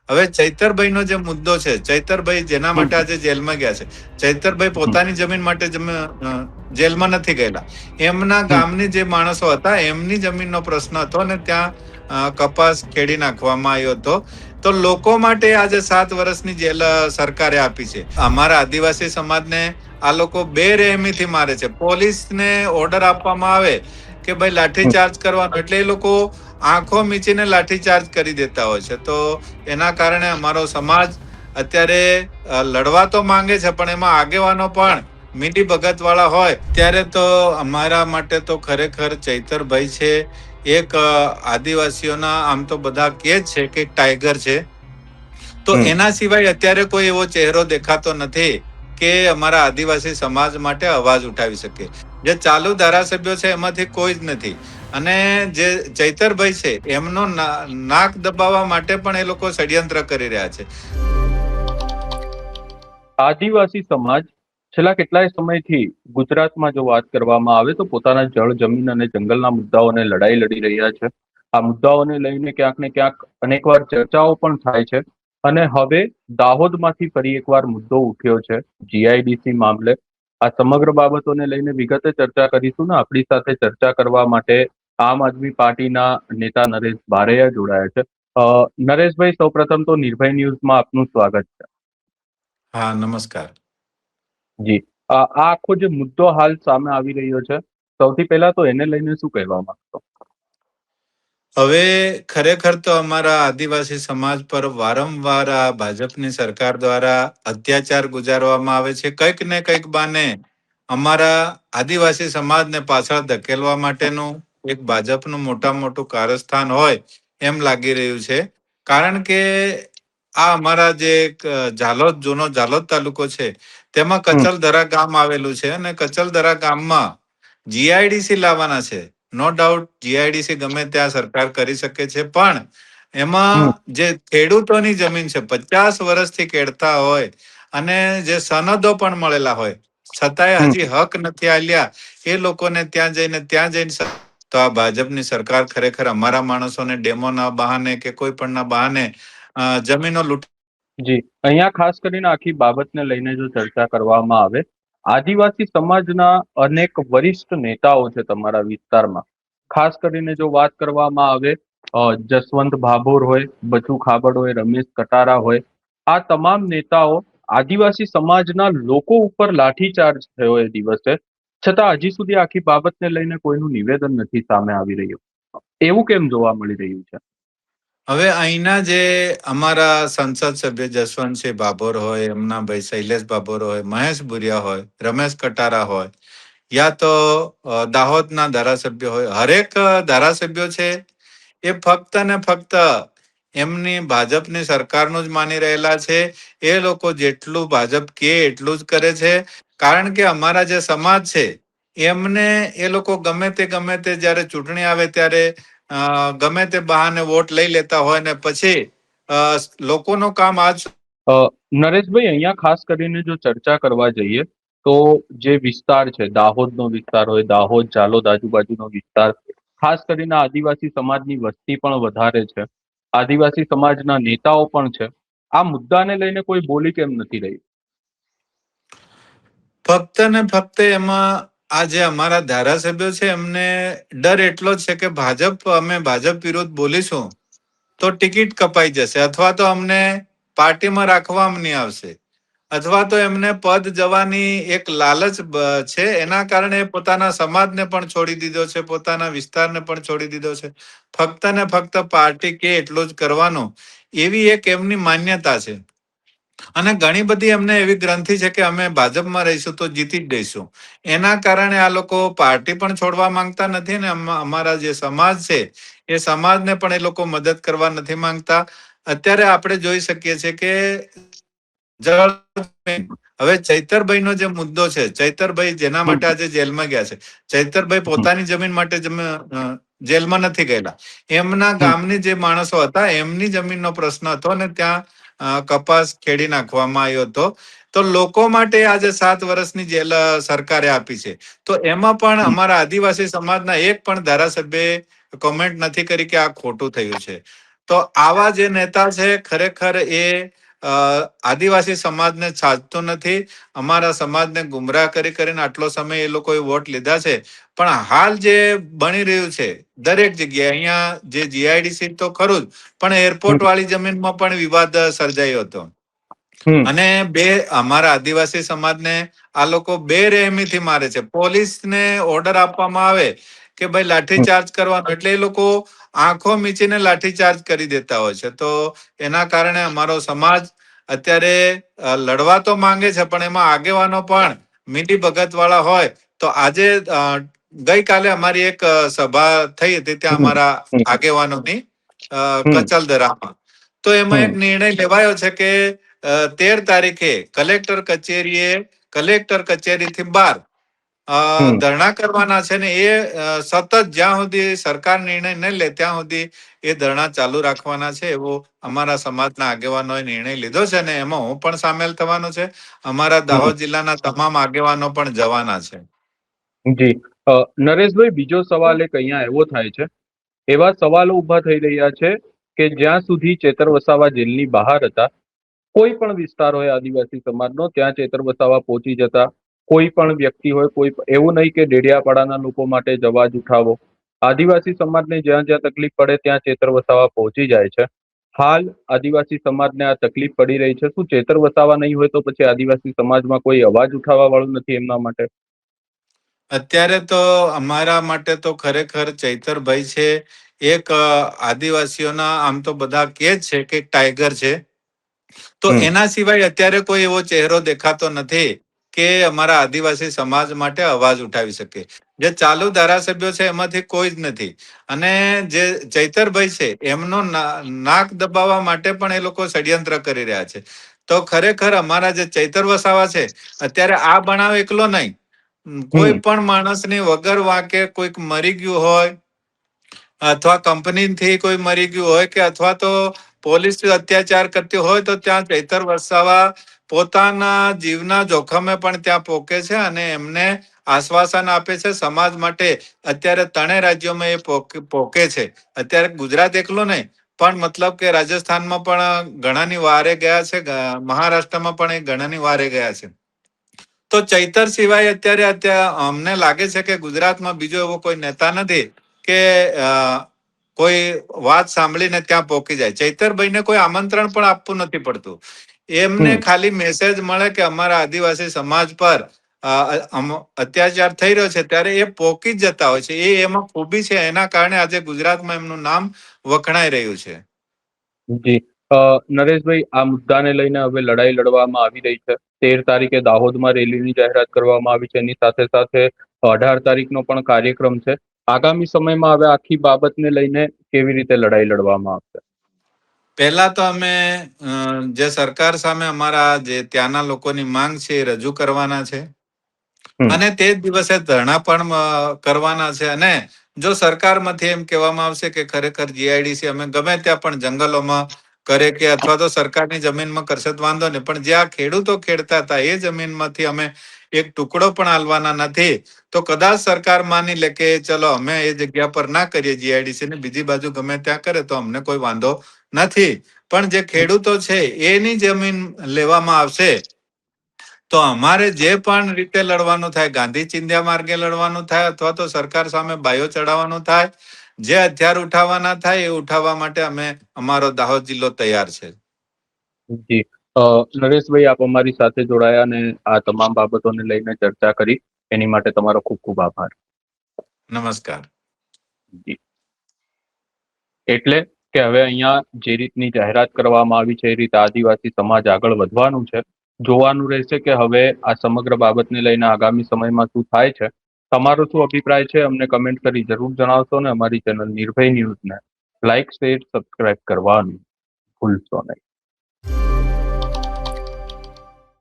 હવે ચૈતરભાઈ નો જે મુદ્દો છે, ચૈતરભાઈ જેના માટે આજે જેલમાં ગયા છે, ચૈતરભાઈ પોતાની જમીન માટે જેલમાં નથી ગયેલા. એમના ગામની જે માણસો હતા એમની જમીનનો પ્રશ્ન હતો અને ત્યાં કપાસ ખેડી નાખવામાં આવ્યો હતો. તો લોકો માટે આજે 7 વર્ષની જેલ સરકારે આપી છે. અમારા આદિવાસી સમાજને આ લોકો બેરહેમીથી મારે છે. પોલીસને ઓર્ડર આપવામાં આવે કે ભાઈ લાઠીચાર્જ કરવાનો, એટલે એ લોકો આંખો મીચીને લાઠીચાર્જ કરી દેતા હોય છે. તો એના કારણે અમારો સમાજ અત્યારે લડવા તો માંગે છે, પણ એમાં આગેવાનો પણ મીઠી ભગત વાળા હોય. ત્યારે તો અમારા માટે તો ખરેખર ચૈતરભાઈ છે એક આદિવાસીઓના, આમ તો બધા કે છે કે ટાઈગર છે. તો એના સિવાય અત્યારે કોઈ એવો ચહેરો દેખાતો નથી કે અમારા આદિવાસી સમાજ માટે અવાજ ઉઠાવી શકે. જે ચાલુ ધારાસભ્યો છે એમાંથી કોઈ જ નથી. અને જે ચૈતરભાઈ છે એમનો નાક દબાવવા માટે પણ એ લોકો ષડયંત્ર કરી રહ્યા છે. આદિવાસી સમાજ છેલ્લા કેટલાય સમયથી ગુજરાતમાં જો વાત કરવામાં આવે તો પોતાના જળ, જમીન અને જંગલના મુદ્દાઓને લડાઈ લડી રહ્યા છે. આ મુદ્દાઓને લઈને ક્યાંક ને ક્યાંક અનેકવાર ચર્ચાઓ પણ થાય છે. અને હવે દાહોદમાંથી ફરી એકવાર મુદ્દો ઉઠ્યો છે જીઆઈડીસી મામલે. આ સમગ્ર બાબતોને લઈને વિગતે ચર્ચા કરીશું ને આપણી સાથે ચર્ચા કરવા માટે આમ આદમી પાર્ટીના નેતા નરેશ બારૈયા જોડાયા છે. નરેશભાઈ, સૌપ્રથમ તો નિર્ભય ન્યૂઝમાં આપનું સ્વાગત છે. હા, નમસ્કાર. જી, આ આખો જે મુદ્દો હાલ સામે આવી રહ્યો છે, સૌથી પહેલા તો એને લઈને શું કહેવા માંગતો? હવે ખરેખર તો અમારા આદિવાસી સમાજ પર વારંવાર આ ભાજપની સરકાર દ્વારા અત્યાચાર ગુજારવામાં આવે છે. કંઈક ને કંઈક બાને અમારા આદિવાસી સમાજને પાછળ ધકેલવા માટેનું એક ભાજપનું મોટું કારસ્થાન હોય એમ લાગી રહ્યું છે. કારણ કે આ અમારા જે જૂનો ઝાલોદ તાલુકો છે તેમાં કચલધરા ગામ આવેલું છે અને કચલધરા ગામમાં જીઆઈડીસી લાવવાના છે. નો ડાઉટ જીઆઈડીસી ગમે ત્યાં સરકાર કરી શકે છે, પણ એમાં જે ખેડૂતોની જમીન છે, 50 વર્ષથી ખેડતા હોય અને જે સનદો પણ મળેલા હોય, છતાંય હજી હક નથી આલ્યા એ લોકોને ત્યાં જઈને તો આ ભાજપની સરકાર ખરેખર અમારા માણસોને ડેમોના બહાને કે કોઈ પણના બહાને જમીનો લૂંટ. જી, અહીંયા ખાસ કરીને આખી બાબતને લઈને જો ચર્ચા કરવામાં આવે, આદિવાસી સમાજના અનેક વરિષ્ઠ નેતાઓ છે તમારા વિસ્તારમાં. ખાસ કરીને જો વાત કરવામાં આવે, જસવંત ભાભોર હોય, બચુ ખાબડ હોય, રમેશ કટારા હોય, આ તમામ નેતાઓ આદિવાસી સમાજના લોકો ઉપર લાઠીચાર્જ થયો એ દિવસે, છતાં હજી સુધી આખી બાબતને લઈને કોઈનું નિવેદન નથી સામે આવી રહ્યું. એવું કેમ જોવા મળી રહ્યું છે? હવે અહીંના જે અમારા સંસદ સભ્ય જસવંતસિંહ ભાભોર હોય, એમના ભાઈ શૈલેષ ભાભોર હોય, મહેશ ભુરિયા હોય, રમેશ કટારા હોય, યા તો દાહોદના ધારાસભ્ય હોય, હરેક ધારાસભ્યો છે એ ફક્ત ને ફક્ત એમની ભાજપની સરકારનું જ માની રહેલા છે. એ લોકો જેટલું ભાજપ કે એટલું જ કરે છે. કારણ કે અમારા જે સમાજ છે એમને એ લોકો ગમે તે જયારે ચૂંટણી આવે ત્યારે ગમે તે બહાને વોટ લઈ લેતા હોય ને પછી લોકોનું કામ નરેશભાઈ, અહીંયા ખાસ કરીને જો ચર્ચા કરવા જઈએ તો જે વિસ્તાર છે, દાહોદનો વિસ્તાર હોય, દાહોદ, ઝાલોદ આજુબાજુનો વિસ્તાર, ખાસ કરીને આદિવાસી સમાજની વસ્તી પણ વધારે છે, આદિવાસી સમાજના નેતાઓ પણ છે. આ મુદ્દાને લઈને કોઈ બોલી કેમ નથી રહી? ફક્ત ને ફક્ત એમાં આ જે અમારા ધારાસભ્યો છે એમને ડર એટલો જ છે કે અમે ભાજપ વિરુદ્ધ બોલીશું તો ટિકિટ કપાઈ જશે, અથવા તો અમને પાર્ટીમાં રાખવામાં નહીં આવશે, અથવા તો એમને પદ જવાની એક લાલચ છે. એના કારણે પોતાના સમાજને પણ છોડી દીધો છે, પોતાના વિસ્તારને પણ છોડી દીધો છે. ફક્ત ને ફક્ત પાર્ટી કે એટલું જ કરવાનું, એવી એક એમની માન્યતા છે. અને ઘણી બધી એમને એવી ગ્રંથિ છે કે અમે ભાજપમાં રહીશું તો જીતી જ દઈશું. એના કારણે આ લોકો પાર્ટી પણ છોડવા માંગતા નથી ને અમારા જે સમાજ છે એ સમાજને પણ એ લોકો મદદ કરવા નથી માંગતા. અત્યારે આપણે જોઈ શકીએ છીએ કે હવે ચૈતરભાઈ નો જે મુદ્દો છે, ચૈતરભાઈ જેના માટે આજે જેલમાં ગયા છે, ચૈતરભાઈ પોતાની જમીન માટે જેલમાં નથી ગયેલા. એમના ગામની જે માણસો હતા એમની જમીનનો પ્રશ્ન હતો અને ત્યાં કપાસ ખેડી નાખવામાં આવ્યો હતો. તો લોકો માટે આજે 7 વર્ષની જેલ સરકારે આપી છે. તો એમાં પણ અમારા આદિવાસી સમાજના એક પણ ધારાસભ્યએ કોમેન્ટ નથી કરી કે આ ખોટું થયું છે. તો આવા જે નેતા છે ખરેખર એ આદિવાસી સમાજને સાચતો નથી. અમારા સમાજને ગુમરાહ કરીને આટલો સમય એ લોકોએ વોટ લીધા છે. પણ હાલ જે બની રહ્યું છે દરેક જગ્યાએ, અહીંયા જે જીઆઈડીસી તો ખરું જ, પણ એરપોર્ટ વાળી જમીનમાં પણ વિવાદ સર્જાયો હતો. અને અમારા આદિવાસી સમાજને આ લોકો બેરહેમીથી મારે છે. પોલીસને ઓર્ડર આપવામાં આવે કે ભાઈ લાઠીચાર્જ કરવાનો, એટલે એ લોકો આંખો મીચીને લાઠીચાર્જ કરી દેતા હોય છે. તો એના કારણે અમારો સમાજ અત્યારે લડવા તો માંગે છે, પણ એમાં આગેવાનો પણ મીઠી ભગત વાળા હોય. તો આજે ગઈકાલે અમારી એક સભા થઈ હતી ત્યાં અમારા આગેવાનોની કચલદરામાં. તો એમાં એક નિર્ણય લેવાયો છે કે 13 તારીખે કલેક્ટર કચેરીથી બહાર ધરણા કરવાના છે ને એ સતત જ્યાં સુધી સરકાર નિર્ણય ન લે ત્યાં સુધી એ ધરણા ચાલુ રાખવાના છે, એવો અમારા સમાજના આગેવાનોએ નિર્ણય લીધો છે. ને એમાં હું પણ સામેલ થવાનો છે. અમારા દાહોદ જિલ્લાના તમામ આગેવાનો પણ જવાના છે. જી નરેશભાઈ, બીજો સવાલ એક અહીંયા એવો થાય છે, એવા સવાલો ઉભા થઈ રહ્યા છે કે જ્યાં સુધી ચેતર વસાવા જેલની બહાર હતા, કોઈ પણ વિસ્તાર હોય આદિવાસી સમાજનો, ત્યાં ચેતર વસાવા પહોંચી જતા. કોઈ પણ વ્યક્તિ હોય, એવું નહીં કે ડેડિયાપાડાના લોકો માટે જ અવાજ ઉઠાવો. આદિવાસી સમાજને જ્યાં જ્યાં તકલીફ પડે ત્યાં ચેતર વસાવા પહોંચી જાય છે. હાલ આદિવાસી સમાજને આ તકલીફ પડી રહી છે. શું ચેતર વસાવા નહીં હોય તો પછી આદિવાસી સમાજમાં કોઈ અવાજ ઉઠાવવા વાળું નથી એમના માટે? અત્યારે તો અમારા માટે તો ખરેખર ચૈતરભાઈ છે એક આદિવાસીઓના, આમ તો બધા કહે જ છે કે ટાઈગર છે. તો એના સિવાય અત્યારે કોઈ એવો ચહેરો દેખાતો નથી કે અમારા આદિવાસી સમાજ માટે અવાજ ઉઠાવી શકે. જે ચાલુ ધારાસભ્યો છે એમાંથી કોઈ જ નથી. અને જે ચૈતરભાઈ છે એમનો નાક દબાવવા માટે પણ એ લોકો ષડયંત્ર કરી રહ્યા છે. તો ખરેખર અમારા જે ચૈતર વસાવા છે, અત્યારે આ બનાવ એકલો નહીં, કોઈ પણ માણસની વગર વાંકે કોઈક મરી ગયું હોય, અથવા કંપનીથી કોઈ મરી ગયું હોય, કે અથવા તો પોલીસ અત્યાચાર કરતી હોય, તો ત્યાં ચૈતર વસાવા પોતાના જીવના જોખમે પણ ત્યાં પોકે છે અને એમને આશ્વાસન આપે છે સમાજ માટે. અત્યારે 3 રાજ્યોમાં એ પોકે છે. અત્યારે ગુજરાત એકલો નહીં, પણ મતલબ કે રાજસ્થાનમાં પણ ઘણાની વારે ગયા છે, મહારાષ્ટ્રમાં પણ એ ઘણાની વારે ગયા છે. તો ચૈતર સિવાય અત્યારે અમને લાગે છે કે ગુજરાતમાં બીજો એવો કોઈ નેતા નથી કે કોઈ વાત સાંભળીને ત્યાં પહોંચી જાય. ચૈતરભાઈને કોઈ આમંત્રણ પણ આપવું નથી પડતું. એમને ખાલી મેસેજ મળે કે અમારા આદિવાસી સમાજ પર અત્યાચાર થઈ રહ્યો છે, ત્યારે એ પહોંચી જ જતા હોય છે. એમાં ખૂબી છે, એના કારણે આજે ગુજરાતમાં એમનું નામ વખણાઈ રહ્યું છે. જી નરેશભાઈ, આ મુદ્દાને લઈને હવે લડાઈ લડવામાં આવી રહી છે. 13 તારીખે દાહોદમાં રેલીની જાહેરાત કરવામાં આવી છે. એની સાથે સાથે 18 તારીખનો પણ કાર્યક્રમ છે. આગામી સમયમાં હવે આખી બાબતને લઈને કેવી રીતે લડાઈ લડવામાં આવશે? પહેલા તો અમે જે સરકાર સામે અમારા જે ત્યાંના લોકોની માંગ છે એ રજૂ કરવાના છે. અને તે જ દિવસે ધરણા પણ કરવાના છે. અને જો સરકારમાંથી એમ કહેવામાં આવશે કે ખરેખર જીઆઈડીસી અમે ગમે ત્યાં પણ જંગલોમાં કરે, કે અથવા તો સરકારની જમીનમાં કરશે તો વાંધો નહીં, પણ જ્યાં ખેડૂતો ખેડતા હતા એ જમીનમાંથી અમે એક ટુકડો પણ આલવાના નથી. તો કદાચ સરકાર માની લે કે ચલો અમે એ જગ્યા પર ના કરીએ જીઆઈડીસી ને, બીજી બાજુ ગમે ત્યાં કરે તો અમને કોઈ વાંધો નથી. પણ જે ખેડૂતો છે એની જમીન લેવામાં આવશે તો અમારે જે પણ રીતે લડવાનું થાય, ગાંધી ચિંધ્યા માર્ગે લડવાનું થાય, અથવા તો સરકાર સામે બાયો ચડાવવાનું થાય, જે હથિયાર ઉઠાવવાના થાય એ ઉઠાવવા માટે અમારો દાહોદ જિલ્લો તૈયાર છે. જી નરેશભાઈ, આપ અમારી સાથે જોડાયા અને આ તમામ બાબતોને લઈને ચર્ચા કરી, એની માટે તમારો ખૂબ ખૂબ આભાર. નમસ્કાર. જી એટલે કે હવે અહીંયા જે રીતની જાહેરાત કરવામાં આવી છે એ રીતે આદિવાસી સમાજ આગળ વધવાનું છે. જોવાનું રહેશે કે હવે આ સમગ્ર બાબતને લઈને આગામી સમયમાં શું થાય છે. તમારો શું અભિપ્રાય છે અમને કમેન્ટ કરી જરૂર જણાવશો, ને અમારી ચેનલ નિર્ભય ન્યૂઝને લાઇક, શેર, સબસ્ક્રાઇબ કરવાનું ભૂલશો નહીં.